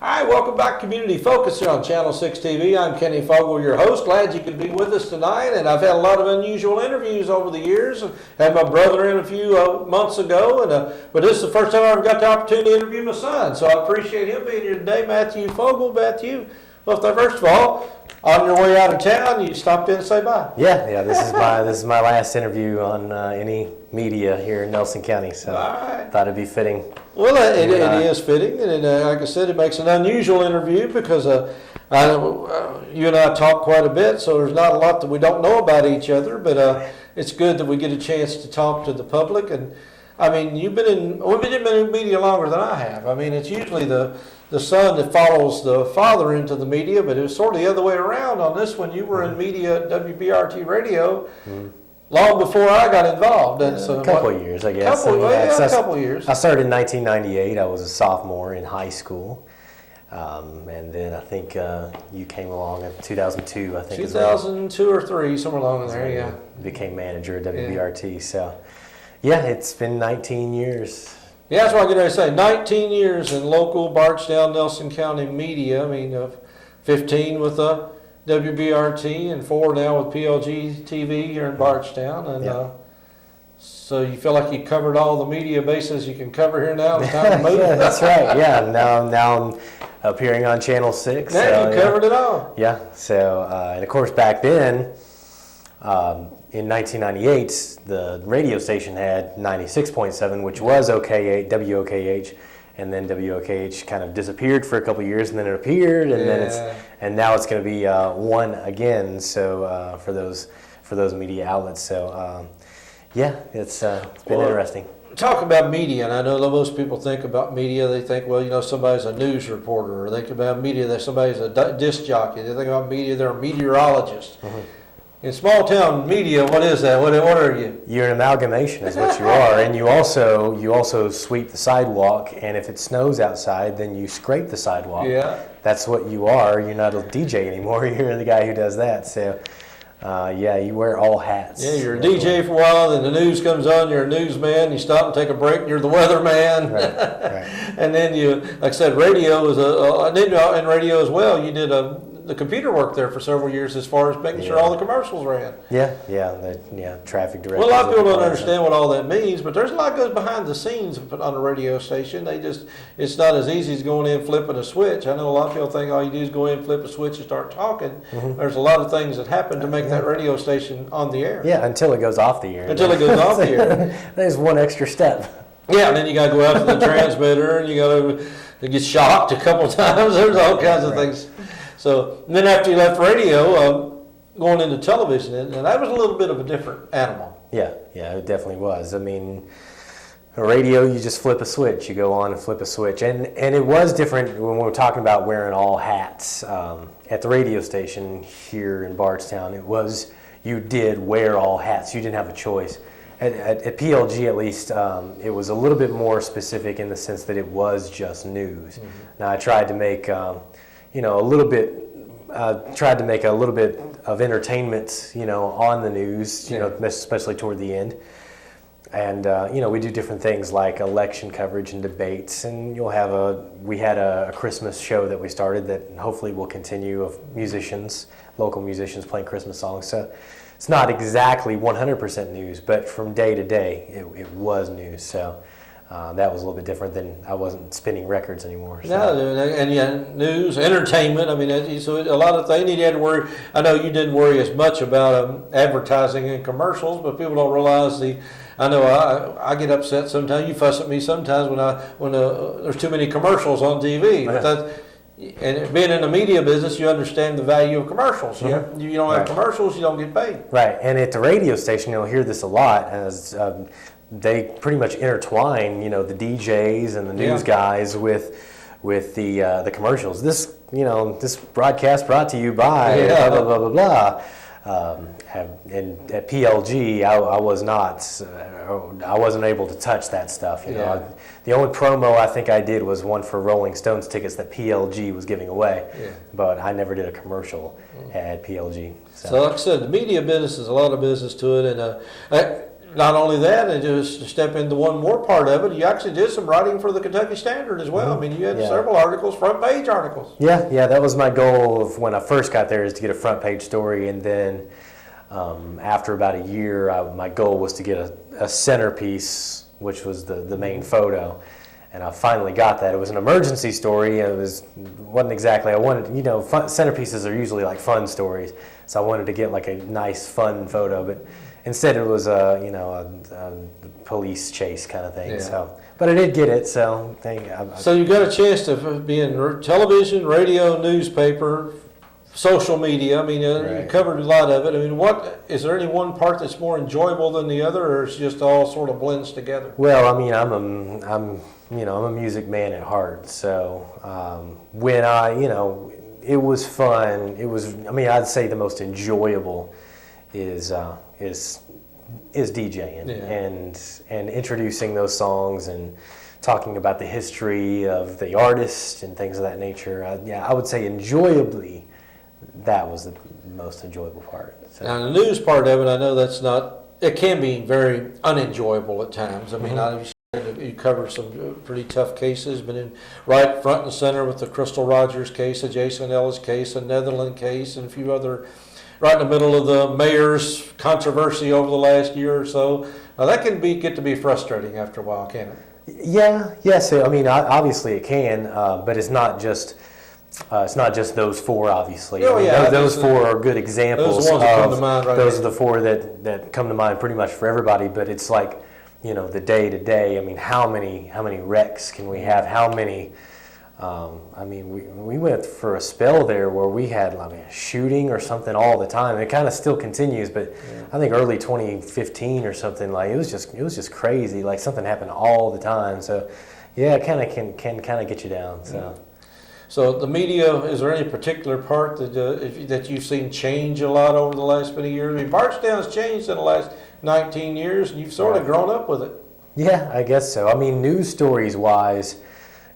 All right, welcome back, Community Focus here on Channel 6 TV. I'm Kenny Fogle, your host. Glad you could be with us tonight. And I've had a lot of unusual interviews over the years. I had my brother in a few months ago, but this is the first time I ever got the opportunity to interview my son. So I appreciate him being here today, Matthew Fogle. Matthew, well, first of all, on your way out of town, you stopped in and say bye. Yeah. This is my last interview on any media here in Nelson County. So thought it'd be fitting. Well, it is fitting, and like I said, it makes an unusual interview because you and I talk quite a bit, so there's not a lot that we don't know about each other. But it's good that we get a chance to talk to the public. And I mean, we've been in media longer than I have. I mean, it's usually the son that follows the father into the media, but it was sort of the other way around on this one. You were in media at WBRT Radio. Mm-hmm. Long before I got involved. And so a couple of years, I guess. A couple of years. I started in 1998. I was a sophomore in high school. And then I think you came along in 2002, I think. 2002 or 3, somewhere along in there, yeah. Became manager at WBRT. Yeah. So, yeah, it's been 19 years. Yeah, that's what I get ready to say. 19 years in local Bardstown, Nelson County media. I mean, 15 with WBRT and 4 now with PLG TV here in Bardstown. And so you feel like you covered all the media bases you can cover here now? It's time to move. Yeah, that's right. Yeah, now I'm appearing on Channel 6. Now you covered it all. Yeah, so, and of course back then, in 1998, the radio station had 96.7, which was WOKH, and then WOKH kind of disappeared for a couple of years, and then it appeared, and now it's going to be 1 again. So for those media outlets. So it's been interesting. Talk about media, and I know most people think about media. They think, well, somebody's a news reporter, or they think about media that somebody's a disc jockey. They think about media, they're a meteorologist. Mm-hmm. In small town media, what is that? What are you? You're an amalgamation is what you are, and you also sweep the sidewalk, and if it snows outside, then you scrape the sidewalk. Yeah. That's what you are. You're not a DJ anymore. You're the guy who does that. So, you wear all hats. Yeah, you're a DJ for a while, then the news comes on, you're a newsman, you stop and take a break, you're the weatherman. Right. And then you, like I said, radio is in radio as well, you did the computer work there for several years as far as making sure all the commercials ran. Traffic directors. Well, a lot of people don't understand what all that means, but there's a lot goes behind the scenes on a radio station. It's not as easy as going in flipping a switch. I know a lot of people think all you do is go in, flip a switch, and start talking. Mm-hmm. There's a lot of things that happen to make that radio station on the air. Yeah, until it goes off the air. Until it goes off the air. There's one extra step. Yeah, and then you got to go out to the transmitter, and you got to get shocked a couple of times. There's all kinds of things. So then after you left radio, going into television, and that was a little bit of a different animal. Yeah, it definitely was. I mean, radio, you just flip a switch. You go on and flip a switch. And it was different when we were talking about wearing all hats. At the radio station here in Bardstown, you did wear all hats. You didn't have a choice. At PLG, at least, it was a little bit more specific in the sense that it was just news. Mm-hmm. Now, I tried to make tried to make a little bit of entertainment, on the news, especially toward the end. And, we do different things like election coverage and debates. And we had a Christmas show that we started that hopefully will continue of local musicians playing Christmas songs. So it's not exactly 100% news, but from day to day, it was news. So that was a little bit different than I wasn't spinning records anymore. So. No, and news, entertainment. I mean, so a lot of things you had to worry. I know you didn't worry as much about advertising and commercials, but people don't realize I know I get upset sometimes. You fuss at me sometimes when there's too many commercials on TV. Right. But and being in the media business, you understand the value of commercials. Mm-hmm. You don't have commercials, you don't get paid. Right, and at the radio station, you'll hear this a lot as. They pretty much intertwine, the DJs and the news guys with the commercials. This broadcast brought to you by blah blah blah blah blah. And at PLG, I wasn't able to touch that stuff. The only promo I think I did was one for Rolling Stones tickets that PLG was giving away, but I never did a commercial at PLG. So like I said, the media business is a lot of business to it, and not only that, and just to step into one more part of it, you actually did some writing for the Kentucky Standard as well. I mean, you had several articles, front page articles. Yeah, that was my goal of when I first got there, is to get a front page story, and then after about a year, my goal was to get a centerpiece, which was the main photo. And I finally got that. It was an emergency story. And wasn't exactly, I wanted, centerpieces are usually like fun stories. So I wanted to get like a nice, fun photo, but instead it was a police chase kind of thing. Yeah. So, but I did get it. So so you got a chance to be in television, radio, newspaper, social media. I mean, right. You covered a lot of it. I mean, is there any one part that's more enjoyable than the other, or it's just all sort of blends together? Well, I mean, I'm a music man at heart. So when it was fun. I'd say the most enjoyable is DJing and introducing those songs and talking about the history of the artist and things of that nature. I would say enjoyably, that was the most enjoyable part. So. Now, the news part of it, I know it can be very unenjoyable at times. I mean, you covered some pretty tough cases, been right front and center with the Crystal Rogers case, the Jason Ellis case, the Netherland case, and a few other, right in the middle of the mayor's controversy over the last year or so. Now, that can get to be frustrating after a while, can it? Yeah, yes. I mean, obviously it can, but it's not just those four, obviously. Those four are good examples. Those are the ones that come to mind, right? Those are the four that come to mind pretty much for everybody. But it's like, the day to day. I mean, how many wrecks can we have? How many? We went for a spell there where we had a shooting or something all the time. It kind of still continues, but I think early 2015 or something, it was just crazy. Like something happened all the time. So yeah, it kind of can kind of get you down. So. So the media, is there any particular part that you've seen change a lot over the last many years? I mean, Bardstown's changed in the last 19 years, and you've sort of grown up with it. Yeah, I guess so. I mean, news stories wise,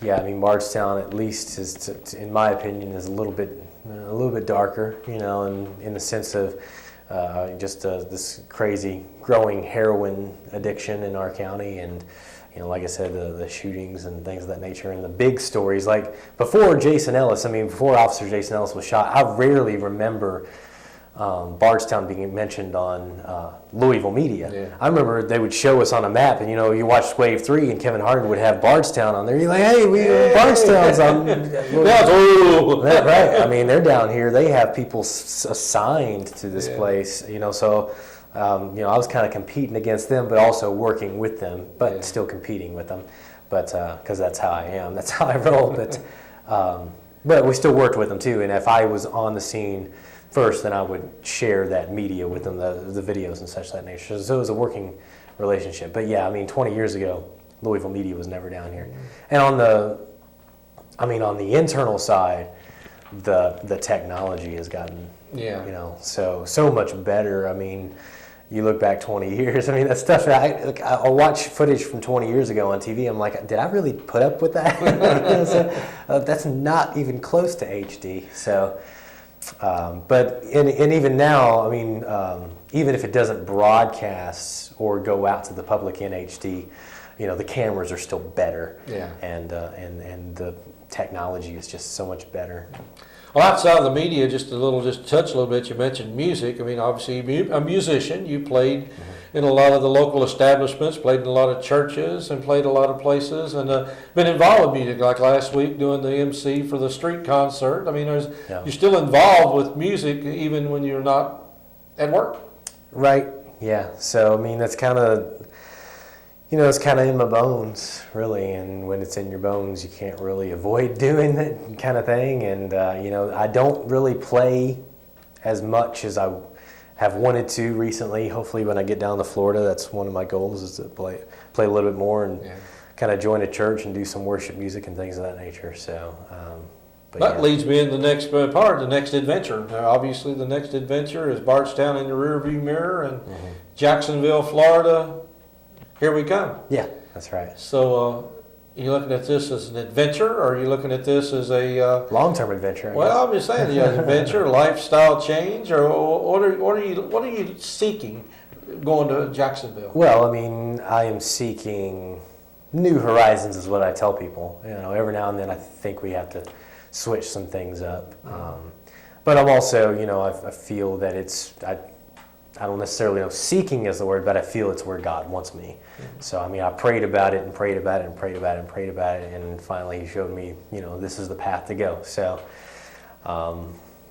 Bardstown at least is, in my opinion, is a little bit darker. In the sense of this crazy growing heroin addiction in our county, and like I said, the shootings and things of that nature, and the big stories. Like before Officer Jason Ellis was shot, I rarely remember Bardstown being mentioned on Louisville media. Yeah. I remember they would show us on a map, and you watched Wave 3, and Kevin Harden would have Bardstown on there. You're like, hey, Bardstown's on. Right. I mean, they're down here. They have people assigned to this place. So. I was kind of competing against them, but also working with them, but still competing with them. But because that's how I am, that's how I roll. But we still worked with them too. And if I was on the scene first, then I would share that media with them, the videos and such that nature. So it was a working relationship. But 20 years ago, Louisville media was never down here. And on the internal side, the technology has gotten so much better. I mean, you look back 20 years, that stuff, I'll watch footage from 20 years ago on TV, I'm like, did I really put up with that? That's not even close to HD. So, but even now, even if it doesn't broadcast or go out to the public in HD, the cameras are still better. Yeah. And the technology is just so much better. Well, outside of the media, just touch a little bit, you mentioned music. Obviously, you're a musician. You played in a lot of the local establishments, played in a lot of churches, and played a lot of places, and been involved with music, like last week doing the MC for the street concert. You're still involved with music even when you're not at work. Right, yeah. So, that's kind of... it's kind of in my bones, really, and when it's in your bones, you can't really avoid doing that kind of thing. And I don't really play as much as I have wanted to recently. Hopefully, when I get down to Florida, that's one of my goals, is to play a little bit more and kind of join a church and do some worship music and things of that nature. So, that leads me into the next part, the next adventure. Now, obviously, the next adventure is Bardstown in the rearview mirror, and Jacksonville, Florida. Here we come. Yeah, that's right. So, you looking at this as an adventure, or are you looking at this as a long-term adventure? I'm just saying, adventure, lifestyle change, or what are you seeking going to Jacksonville? Well, I mean, I am seeking new horizons is what I tell people. You know, every now and then I think we have to switch some things up. But I'm also, you know, I feel that I don't necessarily know seeking is the word, but I feel it's where God wants me. So, I mean, I prayed about it and prayed about it and prayed about it and prayed about it, and finally He showed me, you know, this is the path to go. So,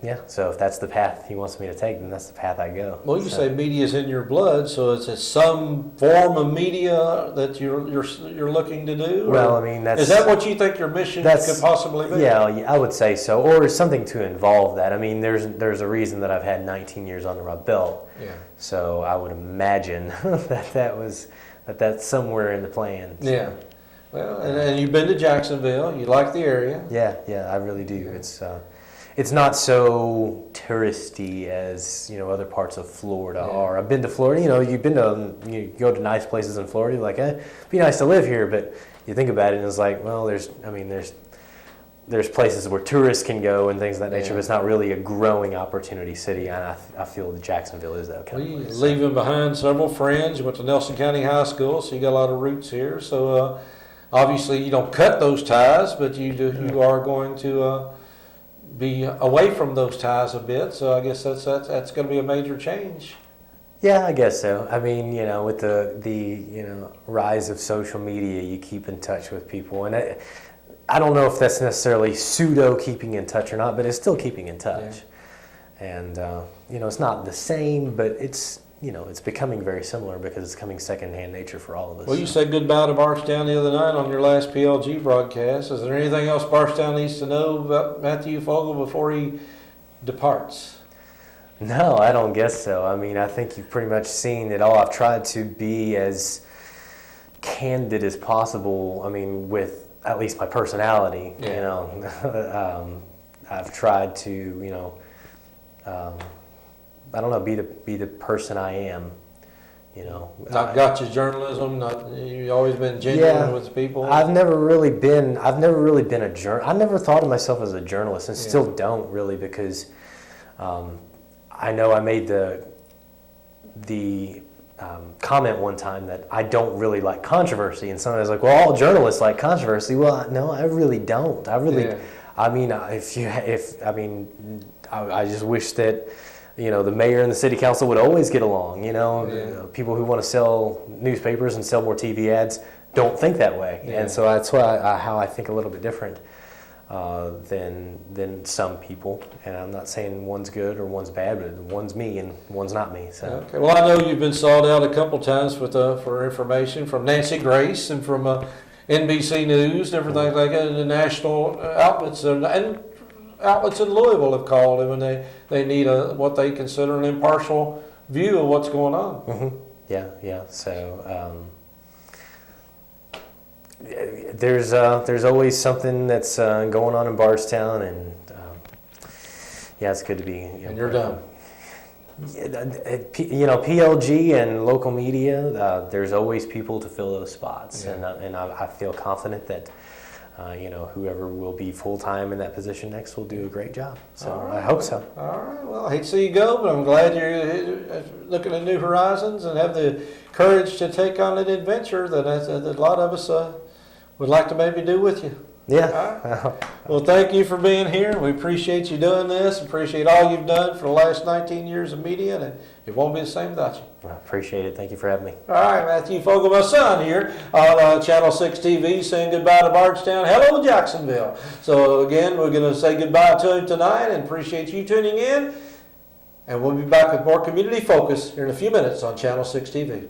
yeah, so if that's the path He wants me to take, then that's the path I go. Well, you say media's in your blood, so it's some form of media that you're looking to do? Well, I mean, is that what you think your mission could possibly be? Yeah, I would say so, or something to involve that. I mean, there's a reason that I've had 19 years under my belt. Yeah. So I would imagine that's somewhere in the plans. Yeah. Well, and you've been to Jacksonville. You like the area. Yeah, I really do. It's not so touristy as, you know, other parts of Florida are. I've been to Florida. You know, you go to nice places in Florida. You're like, it'd be nice to live here, but you think about it, and it's like, well, there's places where tourists can go and things of that nature, but it's not really a growing opportunity city, and I feel that Jacksonville is that kind of place. Leaving behind several friends. You went to Nelson County High School, so you got a lot of roots here. So obviously you don't cut those ties, but you are going to be away from those ties a bit. So I guess that's going to be a major change. Yeah, I guess so. I mean, you know, with the rise of social media, you keep in touch with people, and I don't know if that's necessarily pseudo keeping in touch or not, but it's still keeping in touch. Yeah. And you know, it's not the same, but it's becoming very similar because it's becoming secondhand nature for all of us. Well, you said goodbye to Bardstown the other night on your last PLG broadcast. Is there anything else Bardstown needs to know about Matthew Fogle before he departs? No, I don't guess so. I mean, I think you've pretty much seen it all. I've tried to be as candid as possible. I mean, with at least my personality, you know. I've tried to, you know, I don't know, be the person I am, you know. Not gotcha journalism. You've always been genuine with people. I've never really been a journalist. I never thought of myself as a journalist, and still don't really, because I know I made the comment one time that I don't really like controversy, and somebody was like, "Well, all journalists like controversy." Well, no, I really don't. I mean, I just wish that, you know, the mayor and the city council would always get along. You know, people who want to sell newspapers and sell more TV ads don't think that way, and so that's why how I think a little bit different than some people. And I'm not saying one's good or one's bad, but one's me and one's not me. So. Okay. Well, I know you've been sought out a couple times for information from Nancy Grace and from NBC News and everything like that. The national outlets and outlets in Louisville have called him, and they need what they consider an impartial view of what's going on. Mm-hmm. Yeah. So there's always something that's going on in Bardstown, and it's good to be. And you're done. You know, PLG and local media. There's always people to fill those spots, and I feel confident that. You know, whoever will be full-time in that position next will do a great job. So I hope so. All right. Well, I hate to see you go, but I'm glad you're looking at new horizons and have the courage to take on an adventure that a lot of us would like to maybe do with you. Yeah. Right. Well, thank you for being here. We appreciate you doing this. Appreciate all you've done for the last 19 years of media, and it won't be the same without you. I appreciate it. Thank you for having me. All right, Matthew Fogle, my son here on Channel 6 TV, saying goodbye to Bardstown. Hello, Jacksonville. So again, we're going to say goodbye to him tonight, and appreciate you tuning in. And we'll be back with more Community Focus here in a few minutes on Channel 6 TV.